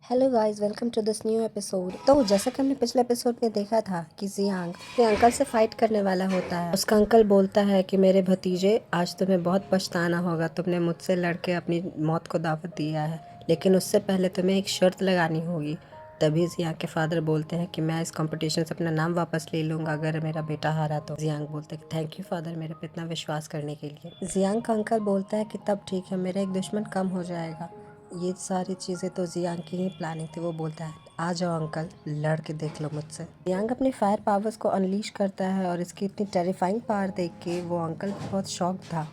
Hello guys, welcome to this new episode. तो जैसा कि हमने पिछले एपिसोड में देखा था कि जियांग अपने अंकल से फाइट करने वाला होता है। उसका अंकल बोलता है कि मेरे भतीजे, आज तुम्हें बहुत पछताना होगा, तुमने मुझसे लड़के अपनी मौत को दावत दिया है, लेकिन उससे पहले तुम्हें एक शर्त लगानी होगी। तभी जियांग के फादर बोलते हैं कि मैं इस कंपटीशन से अपना नाम वापस ले लूँगा अगर मेरा बेटा हारा तो। जियांग बोलता है कि थैंक यू फादर, मेरे पे इतना विश्वास करने के लिए। जियांग का अंकल बोलता है कि तब ठीक है, मेरा एक दुश्मन कम हो जाएगा। ये सारी चीज़ें तो जियांग की ही प्लानिंग थी। वो बोलता है आ जाओ अंकल, लड़ के देख लो मुझसे। जियांग अपनी फायर पावर्स को अनलीश करता है और इसकी इतनी टेरिफाइंग पावर देख के वो अंकल बहुत शॉक था।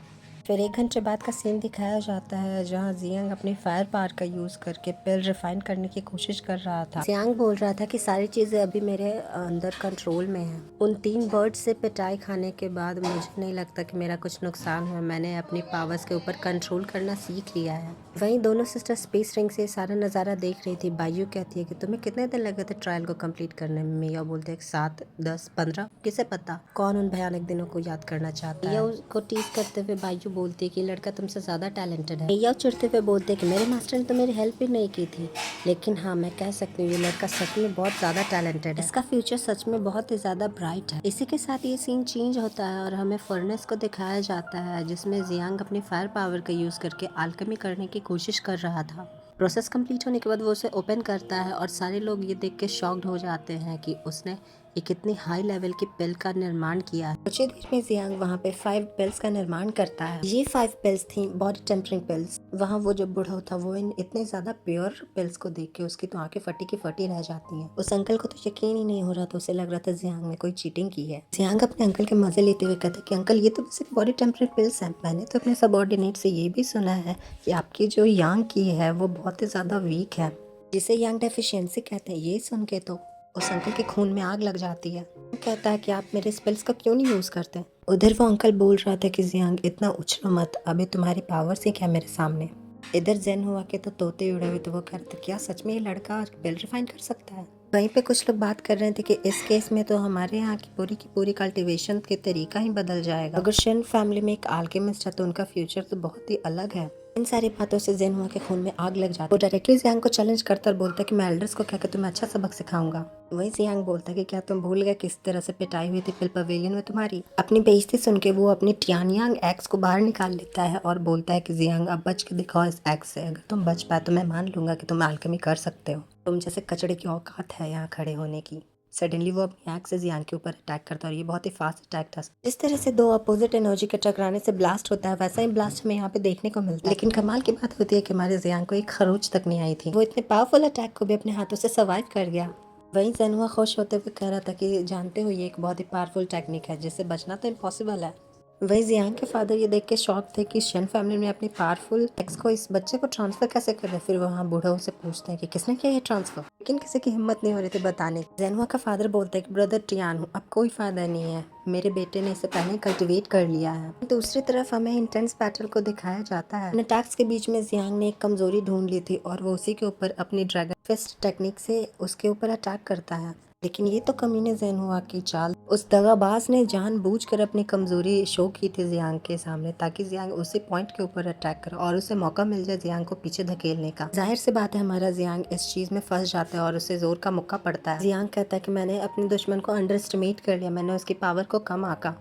फिर 1 घंटे बाद का सीन दिखाया जाता है जहाँ जियांग अपनी फायर पावर का यूज़ करके पिल रिफाइन करने की कोशिश कर रहा था। जियांग बोल रहा था कि सारी चीज़ें अभी मेरे अंदर कंट्रोल में हैं। उन 3 बर्ड्स से पिटाई खाने के बाद मुझे नहीं लगता कि मेरा कुछ नुकसान हुआ। मैंने अपनी पावर्स के ऊपर कंट्रोल करना सीख लिया है। वहीं दोनों सिस्टर स्पेस रिंग से सारा नज़ारा देख रही थी। बायू कहती है कि तुम्हें कितने दिन लगे थे ट्रायल को कंप्लीट करने में। मिया बोलते हैं 7, 10, 15, किसे पता कौन उन भयानक दिनों को याद करना चाहता है। मिया उसको टीज करते हुए बायू बोलती है कि लड़का तुमसे ज़्यादा टैलेंटेड है। मिया चिढ़ते हुए बोलते हैं कि मेरे मास्टर ने तो मेरी हेल्प ही नहीं की थी, लेकिन हाँ मैं कह सकती हूँ ये लड़का सच में बहुत ज़्यादा टैलेंटेड है। इसका फ्यूचर सच में बहुत ही ज़्यादा ब्राइट है। इसी के साथ ये सीन चेंज होता है और हमें फर्नेस को दिखाया जाता है जिसमें जियांग अपनी फायर पावर का यूज़ करके आल्केमी करने की कोशिश कर रहा था। प्रोसेस कंप्लीट होने के बाद वो उसे ओपन करता है और सारे लोग ये देख के शॉक्ड हो जाते हैं कि उसने एक इतनी हाई लेवल की पिल का निर्माण किया है। कुछ ही देर में जियांग वहाँ पे 5 पिल्स का निर्माण करता है। ये 5 पिल्स थी बॉडी टेम्परिंग पिल्स। वहाँ वो जो बूढ़ा था वो इन इतने ज्यादा प्योर पिल्स को देख के उसकी तो आंखें फटी की फटी रह जाती हैं। उस अंकल को तो यकीन ही नहीं हो रहा था, उसे लग रहा था जियांग ने कोई चीटिंग की है। जियांग अपने अंकल के मजे लेते हुए कहता है कि अंकल ये तो सिर्फ बॉडी टेम्परिंग पिल्स हैं। मैंने तो अपने सबऑर्डिनेट से ये भी सुना है कि आपकी जो यांग की है वो बहुत ही ज्यादा वीक है, जिसे यांग डेफिशिएंसी कहते हैं। ये सुन के तो उस अंकल के खून में आग लग जाती है। वो कहता है कि आप मेरे स्पेल्स का क्यों नहीं यूज करते। उधर वो अंकल बोल रहा था कि जियांग इतना उछलो मत, अभी तुम्हारी पावर से क्या मेरे सामने। इधर जेन हुआ के तो तोते उड़े हुए, तो वो कह रहे थे क्या सच में ये लड़का पिल रिफाइन कर सकता है। वहीं पे कुछ लोग बात कर रहे थे कि इस केस में तो हमारे यहाँ की पूरी कल्टीवेशन के तरीका ही बदल जाएगा। अगर शेन फैमिली में एक आल्केमिस्ट है तो उनका फ्यूचर तो बहुत ही अलग है। इन सारी बातों से जेन हुआ के खून में आग लग जाती है। वो डायरेक्टली जियांग को चैलेंज करता और बोलता है कि मैं एल्डर्स को कहकर तुम्हें अच्छा सबक सिखाऊंगा। वहीं जियांग बोलता है कि क्या तुम भूल गए किस तरह से पिटाई हुई थी पिल पवेलियन में तुम्हारी। अपनी बेइज्जती सुन के वो अपनी टियानयांग एक्स को बाहर निकाल लेता है और बोलता है कि जियांग अब बच के दिखाओ इस एक्स से। अगर तुम बच पाए तो मैं मान लूंगा कि तुम आल्केमी कर सकते हो। तुम जैसे कचड़े की औकात है यहाँ खड़े होने की। सडनली वो अपनी आग से जियांग के ऊपर अटैक करता है और ये बहुत ही फास्ट अटैक था। जिस तरह से दो अपोजिट एनर्जी के टकराने से ब्लास्ट होता है वैसा ही ब्लास्ट हमें यहाँ पे देखने को मिलता है। लेकिन कमाल की बात होती है कि हमारे जियांग को एक खरोच तक नहीं आई थी। वो इतने पावरफुल अटैक को भी अपने हाथों से सर्वाइव कर गया। वहीं जेनुआ खुश होते हुए कह रहा था कि जानते हो ये एक बहुत ही पावरफुल टेक्निक है जिससे बचना तो इम्पॉसिबल है। वही जियांग के फादर ये देख के शॉक थे कि शेन फैमिली ने अपनी पावरफुल एक्स को इस बच्चे को ट्रांसफर कैसे कर रहे। फिर वहाँ बूढ़ों से पूछते हैं कि किसने किया ये ट्रांसफर, लेकिन किसी की हिम्मत नहीं हो रही थी बताने की। जेनुआ का फादर बोलता है कि ब्रदर टियान हूँ, अब कोई फायदा नहीं है, मेरे बेटे ने इसे पहले कल्टिवेट कर लिया है। दूसरी तरफ हमें इंटेंस बैटल को दिखाया जाता है। इन अटैक्स के बीच में जियांग ने एक कमजोरी ढूंढ ली थी और वो उसी के ऊपर अपनी ड्रैगन फिस्ट टेक्निक से उसके ऊपर अटैक करता है। लेकिन ये तो कमीने जेनुआ की चाल। उस दगाबाज ने जानबूझकर अपनी कमजोरी शो की थी जियांग के सामने ताकि जियांग उसी पॉइंट के ऊपर अटैक करे और उसे मौका मिल जाए जियांग को पीछे धकेलने का। जाहिर सी बात है हमारा जियांग इस चीज में फंस जाता है और उसे जोर का मुक्का पड़ता है। जियांग कहता है कि मैंने अपने दुश्मन को अंडर एस्टिमेट कर लिया, मैंने उसकी पावर को कम आका।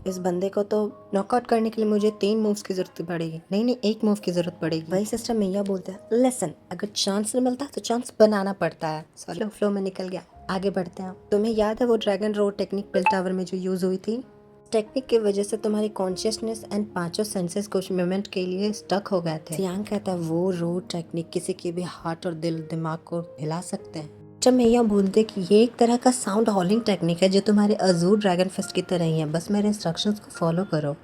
इस बंदे को तो नॉकआउट करने के लिए मुझे 3 मूव्स की जरूरत पड़ेगी, नहीं 1 मूव की जरूरत पड़ेगी। वही सिस्टर मैया बोलते हैं लेसन, अगर चांस नहीं मिलता तो चांस बनाना पड़ता है। सॉरी फ्लो में निकल गया। आगे बढ़ते हैं। तुम्हें याद है वो ड्रैगन रोड टेक्निक पिल टावर में जो यूज हुई थी। टेक्निक की वजह से तुम्हारी कॉन्शियसनेस एंड 5 सेंसेस कुछ मोमेंट के लिए स्टक हो गए थे। जियांग कहता है वो रोड टेक्निक किसी के भी हार्ट और दिल दिमाग को हिला सकते हैं। जब मैया बोलते कि ये एक तरह का साउंड हॉलिंग टेक्निक है जो तुम्हारे अजूर ड्रैगन फिस्ट की तरह ही है, बस मेरे इंस्ट्रक्शंस को फॉलो करो।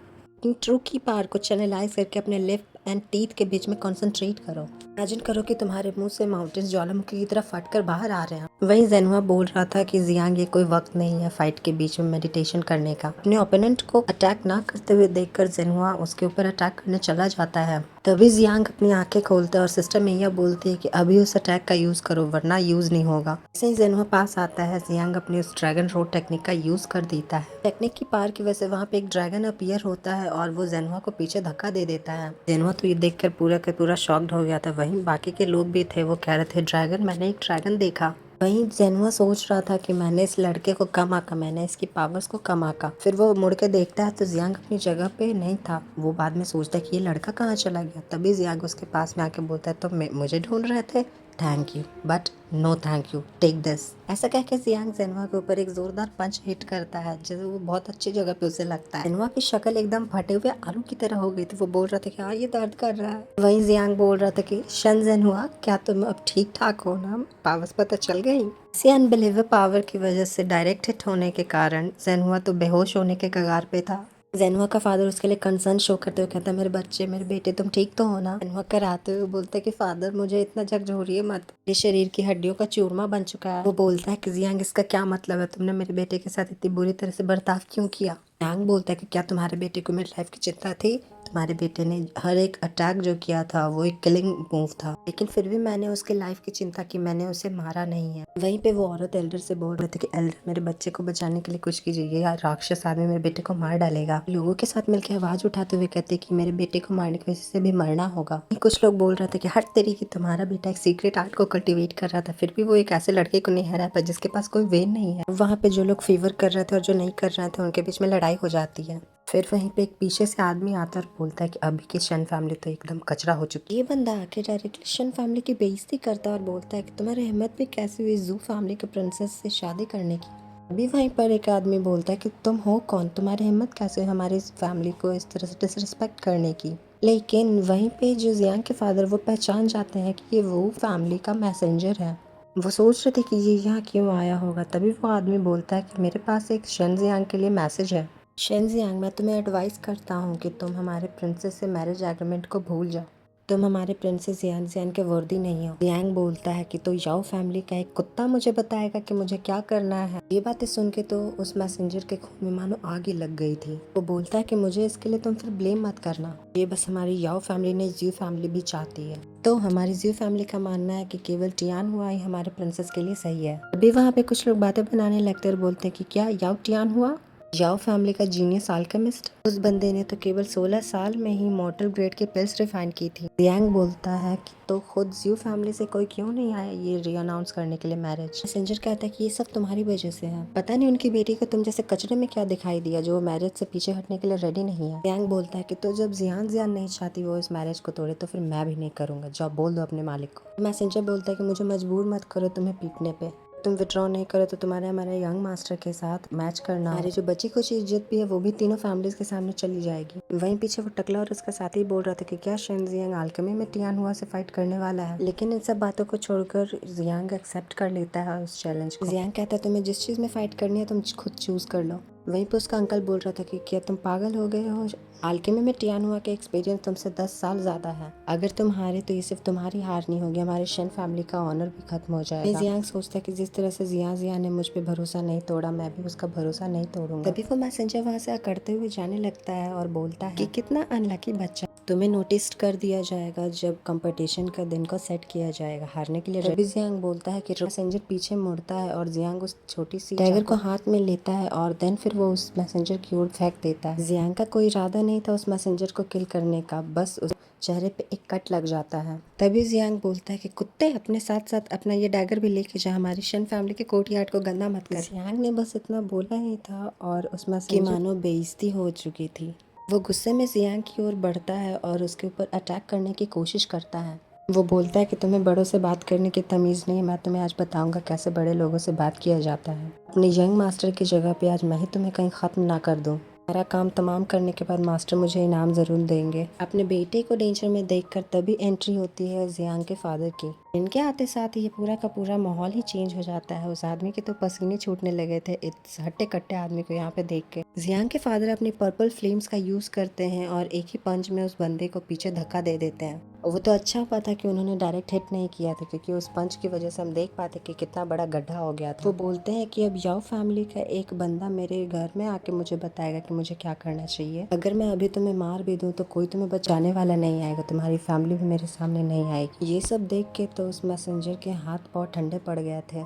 ट्रू की पावर को चैनलाइज करके अपने लिप एंड टीथ के बीच में कंसंट्रेट करो। इमेजिन करो कि तुम्हारे मुंह से माउंटेन्स ज्वालामुखी की तरह फटकर बाहर आ रहे हैं। वहीं जेनुआ बोल रहा था कि जियांग ये कोई वक्त नहीं है फाइट के बीच में मेडिटेशन करने का। अपने ओपोनेंट को अटैक ना करते हुए देखकर जेनुआ उसके ऊपर अटैक करने चला जाता है। तभी जियांग अपनी आंखें खोलता है और सिस्टर मैया बोलती है कि अभी उस अटैक का यूज़ करो वरना यूज़ नहीं होगा। जैसे ही जेनहुआ पास आता है जियांग अपनी उस ड्रैगन रोड टेक्निक का यूज़ कर देता है। टेक्निक की पार की वजह से वहाँ पे एक ड्रैगन अपीयर होता है और वो जेनहुआ को पीछे धक्का दे देता है। जेनहुआ तो ये देखकर पूरा का पूरा शॉक्ड हो गया था। वहीं बाकी के लोग भी थे, वो कह रहे थे ड्रैगन, मैंने एक ड्रैगन देखा। वहीं जेनुआ सोच रहा था कि मैंने इस लड़के को कम आका, मैंने इसकी पावर्स को कम आका। फिर वो मुड़ के देखता है तो जियांग अपनी जगह पे नहीं था। वो बाद में सोचता है कि ये लड़का कहाँ चला गया। तभी जियांग उसके पास में आके बोलता है तो मुझे ढूंढ रहे थे, thank you but no thank you, take this. ऐसा कह के जियांग जेनुआ के ऊपर एक जोरदार पंच हिट करता है जिसे वो बहुत अच्छी जगह पे उसे लगता है। जेनुआ की शक्ल एकदम फटे हुए आलू की तरह हो गई थी। वो बोल रहा था कि हाँ ये दर्द कर रहा है। वहीं जियांग बोल रहा था कि शन जेनुआ, क्या तुम अब ठीक ठाक हो ना, पावर्स पता चल गई। इसी अनबिलीवेबल पावर की वजह से डायरेक्ट हिट होने के कारण जेनुआ तो बेहोश होने के कगार पे था। जेनुआ का फादर उसके लिए कंसर्न शो करते हुए कहता है मेरे बच्चे, मेरे बेटे, तुम ठीक तो हो ना। जेनुआ कराते हुए बोलता है कि फादर मुझे इतना झकझोरिए मत, ये शरीर की हड्डियों का चूरमा बन चुका है। वो बोलता है कि जियांग इसका क्या मतलब है, तुमने मेरे बेटे के साथ इतनी बुरी तरह से बर्ताव क्यों किया। जियांग बोलता है कि क्या तुम्हारे बेटे को मेरी लाइफ की चिंता थी। तुम्हारे बेटे ने हर एक अटैक जो किया था वो एक किलिंग मूव था, लेकिन फिर भी मैंने उसके लाइफ की चिंता की, मैंने उसे मारा नहीं है। वहीं पे वो औरत एल्डर से बोल रहे थे कि एल्डर मेरे बच्चे को बचाने के लिए कुछ कीजिए, ये राक्षस आदमी मेरे बेटे को मार डालेगा। लोगों के साथ मिलकर आवाज उठाते हुए कहते कि मेरे बेटे को मारने की वजह से भी मरना होगा। कुछ लोग बोल रहे थे कि हर तरीके तुम्हारा बेटा एक सीक्रेट आर्ट को कल्टिवेट कर रहा था, फिर भी वो एक ऐसे लड़के को नहीं हरा पाया जिसके पास कोई वेन नहीं है। वहाँ पे जो लोग फेवर कर रहे थे और जो नहीं कर रहे थे उनके बीच में लड़ाई हो जाती है। फिर वहीं पे एक पीछे से आदमी आता है और बोलता है कि अभी की शन फैमिली तो एकदम कचरा हो चुकी है। ये बंदा आके डायरेक्टली शन फैमिली की बेइज्जती करता है और बोलता है कि तुम्हारी हिम्मत भी कैसी हुई जू फैमिली के प्रिंसेस से शादी करने की। अभी वहीं पर एक आदमी बोलता है कि तुम हो कौन, तुम्हारी हिम्मत कैसे हुई हमारी फैमिली को इस तरह से डिसरिस्पेक्ट करने की। लेकिन वहीं पे जो जियांग के फादर वो पहचान जाते हैं कि ये वो फैमिली का मैसेंजर है। वो सोच रहे थे कि ये यहाँ क्यों आया होगा। तभी वो आदमी बोलता है कि मेरे पास एक शन जियांग के लिए मैसेज है। शन जियांग, मैं तुम्हें एडवाइस करता हूँ कि तुम हमारे प्रिंसेस से मैरिज एग्रीमेंट को भूल जाओ। तुम हमारे प्रिंसेस जियांग जियांग के वर्दी नहीं हो। जियांग बोलता है कि तो याओ फैमिली का एक कुत्ता मुझे बताएगा कि मुझे क्या करना है। ये बातें सुन के तो उस मैसेंजर के खून में मानो आग ही लग गई थी। वो बोलता है कि मुझे इसके लिए तुम फिर ब्लेम मत करना, ये बस हमारी याओ फैमिली नहीं ज्यू फैमिली भी चाहती है। तो हमारी ज्यू फैमिली का मानना है कि केवल टियान हुआ ही हमारे प्रिंसेस के लिए सही है। अभी वहाँ पे कुछ लोग बातें बनाने लगते और बोलते हैं कि क्या याओ टियान हुआ, याओ फैमिली का जीनियस अल्केमिस्ट। उस बंदे ने तो केवल 16 साल में ही मॉर्टल ग्रेड की पिल्स रिफाइन की थी। जियांग बोलता है कि तो खुद ज्यू फैमिली से कोई क्यों नहीं आया ये रीअनाउंस करने के लिए मैरिज। मैसेंजर कहता है कि ये सब तुम्हारी वजह से है, पता नहीं उनकी बेटी को तुम जैसे कचरे में क्या दिखाई दिया जो वो मैरिज से पीछे हटने के लिए रेडी नहीं है। जियांग बोलता है कि तो जब जियान नहीं चाहती वो इस मैरिज को तोड़े तो फिर मैं भी नहीं करूंगा, जाओ बोल दो अपने मालिक को। मैसेंजर बोलता है कि मुझे मजबूर मत करो तुम्हें पीटने पे, तुम विड्रॉ नहीं करो तो तुम्हारे हमारे यंग मास्टर के साथ मैच करना, हमारी जो बची कुछ इज्जत भी है वो भी तीनों फैमिलीज के सामने चली जाएगी। वहीं पीछे वो टकला और उसका साथी बोल रहा था कि क्या शन जियांग अल्केमी में टियान हुआ से फाइट करने वाला है। लेकिन इन सब बातों को छोड़कर जियांग एक्सेप्ट कर लेता है उस चैलेंज को। जियांग कहता है तुम्हें जिस चीज में फाइट करनी है तुम खुद चूज कर लो। वहीं पे उसका अंकल बोल रहा था कि क्या तुम पागल हो गए हो, अल्केमी में टियान हुआ के एक्सपीरियंस तुमसे 10 साल ज्यादा है, अगर तुम हारे तो ये सिर्फ तुम्हारी हार नहीं होगी, हमारे शन फैमिली का ऑनर भी खत्म हो जाएगा। जियांग सोचता है कि जिस तरह से जिया ने मुझ पे भरोसा नहीं तोड़ा मैं भी उसका भरोसा नहीं तोड़ूंगा। तभी वो मैसेंजर वहाँ से अकड़ते हुए जाने लगता है और बोलता है कि कितना अनलकी बच्चा, तुम्हें नोटिस कर दिया जाएगा जब कंपटीशन का दिन को सेट किया जाएगा, हारने के लिए। तभी जियांग बोलता है कि मैसेंजर पीछे मुड़ता है और जियांग उस छोटी सी डैगर को हाथ में लेता है और देन फिर वो उस मैसेंजर की ओर फेंक देता है। जियांग का कोई इरादा नहीं था उस मैसेंजर को किल करने का, बस उस चेहरे पे एक कट लग जाता है। तभी जियांग बोलता है कि कुत्ते अपने साथ साथ अपना ये डैगर भी लेके जा, हमारी शन फैमिली के कोर्टयार्ड को गंदा मत कर। जियांग ने बस इतना बोला ही था और उस मैसेंजर की मानो बेइज्जती हो चुकी थी। वो गुस्से में जियांग की ओर बढ़ता है और उसके ऊपर अटैक करने की कोशिश करता है। वो बोलता है कि तुम्हें बड़ों से बात करने की तमीज़ नहीं, मैं तुम्हें आज बताऊंगा कैसे बड़े लोगों से बात किया जाता है। अपने यंग मास्टर की जगह पे आज मैं ही तुम्हें कहीं ख़त्म ना कर दूं। सारा काम तमाम करने के बाद मास्टर मुझे इनाम ज़रूर देंगे। अपने बेटे को डेंजर में देखकर तभी एंट्री होती है जियांग के फादर की। इनके आते साथ ही ये पूरा का पूरा माहौल ही चेंज हो जाता है। उस आदमी के तो पसीने छूटने लगे थे इस हट्टे कट्टे आदमी को यहाँ पे देख के। जियांग के फादर अपनी पर्पल फ्लेम्स का यूज करते हैं और एक ही पंच में उस बंदे को पीछे धक्का दे देते हैं। वो तो अच्छा हुआ था कि उन्होंने डायरेक्ट हिट नहीं किया था, क्योंकि उस पंच की वजह से हम देख पाते कि कितना बड़ा गड्ढा हो गया था। वो बोलते हैं कि अब याओ फैमिली का एक बंदा मेरे घर में आके मुझे बताएगा कि मुझे क्या करना चाहिए। अगर मैं अभी तुम्हें मार भी दूं तो कोई तुम्हें बचाने वाला नहीं आएगा, तुम्हारी फैमिली भी मेरे सामने नहीं आएगी। ये सब देख के तो उस मैसेंजर के हाथ पाँव ठंडे पड़ गए थे।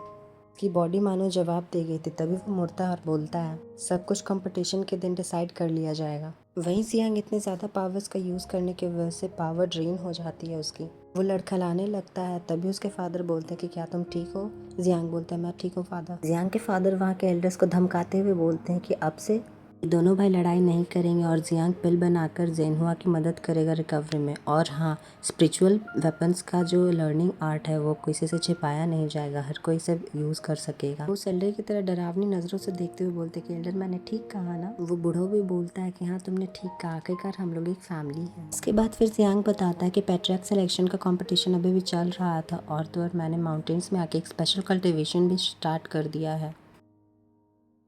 उसकी बॉडी मानो जवाब दे गई थी। तभी वो मुड़ता है और बोलता है सब कुछ कंपटीशन के दिन डिसाइड कर लिया जाएगा। वहीं जियांग इतने ज़्यादा पावर्स का यूज़ करने की वजह से पावर ड्रेन हो जाती है उसकी। वो लड़खड़ाने लगता है। तभी उसके फादर बोलते हैं कि क्या तुम ठीक हो? जियांग बोलता है मैं ठीक हूँ फादर। जियांग के फादर वहाँ के एल्डर्स को धमकाते हुए बोलते हैं कि अब से ये दोनों भाई लड़ाई नहीं करेंगे और जियांग पिल बनाकर जेनहुआ की मदद करेगा रिकवरी में। और हाँ, स्पिरिचुअल वेपन्स का जो लर्निंग आर्ट है वो किसी से छिपाया नहीं जाएगा, हर कोई इसे यूज़ कर सकेगा। वो एल्डर की तरह डरावनी नज़रों से देखते हुए बोलते कि एल्डर मैंने ठीक कहा ना? वो बूढ़ो भी बोलता है कि हाँ तुमने ठीक कहा, आखिरकार हम लोग एक फैमिली है। इसके बाद फिर जियांग बताता है कि पैट्रियार्क सिलेक्शन का कंपटीशन अभी भी चल रहा था और तो और मैंने माउंटेन्स में आके एक स्पेशल कल्टिवेशन भी स्टार्ट कर दिया है।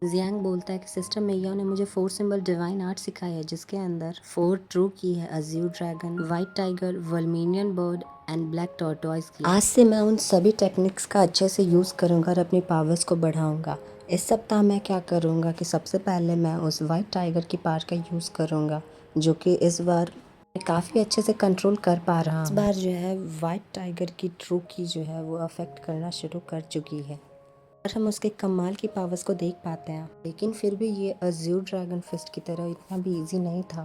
जियांग बोलता है कि सिस्टर मेयाओ ने मुझे 4 सिंबल डिवाइन आर्ट सिखाई है, जिसके अंदर 4 ट्रू की है, azure dragon, white tiger, vermilion bird and black tortoise की। आज से मैं उन सभी टेक्निक्स का अच्छे से यूज़ करूँगा और अपनी पावर्स को बढ़ाऊँगा। इस सप्ताह मैं क्या करूँगा कि सबसे पहले मैं उस व्हाइट टाइगर की पावर का यूज़ करूँगा, जो कि इस बार मैं काफ़ी अच्छे से कंट्रोल कर पा रहा हूँ। इस बार जो है व्हाइट टाइगर की ट्रू की जो है वो अफेक्ट करना शुरू कर चुकी है और हम उसके कमाल की पावर्स को देख पाते हैं। लेकिन फिर भी ये अज्यूर ड्रैगन फिस्ट की तरह इतना भी इजी नहीं था।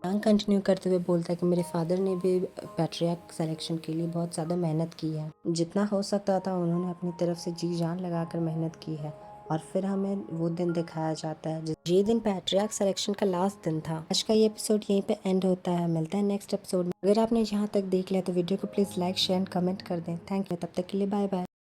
यांग कंटिन्यू करते हुए बोलता है कि मेरे फादर ने भी पैट्रियार्क सिलेक्शन के लिए बहुत ज़्यादा मेहनत की है। जितना हो सकता था उन्होंने अपनी तरफ से जी जान लगाकर मेहनत की है। और फिर हमें वो दिन दिखाया जाता है। ये दिन पैट्रियार्क सिलेक्शन का लास्ट दिन था। आज का ये एपिसोड यहीं पे एंड होता है। मिलता है नेक्स्ट एपिसोड में। अगर आपने यहाँ तक देख लिया तो वीडियो को please like share and comment कर दें। Thank you. तब तक के लिए बाय बाय।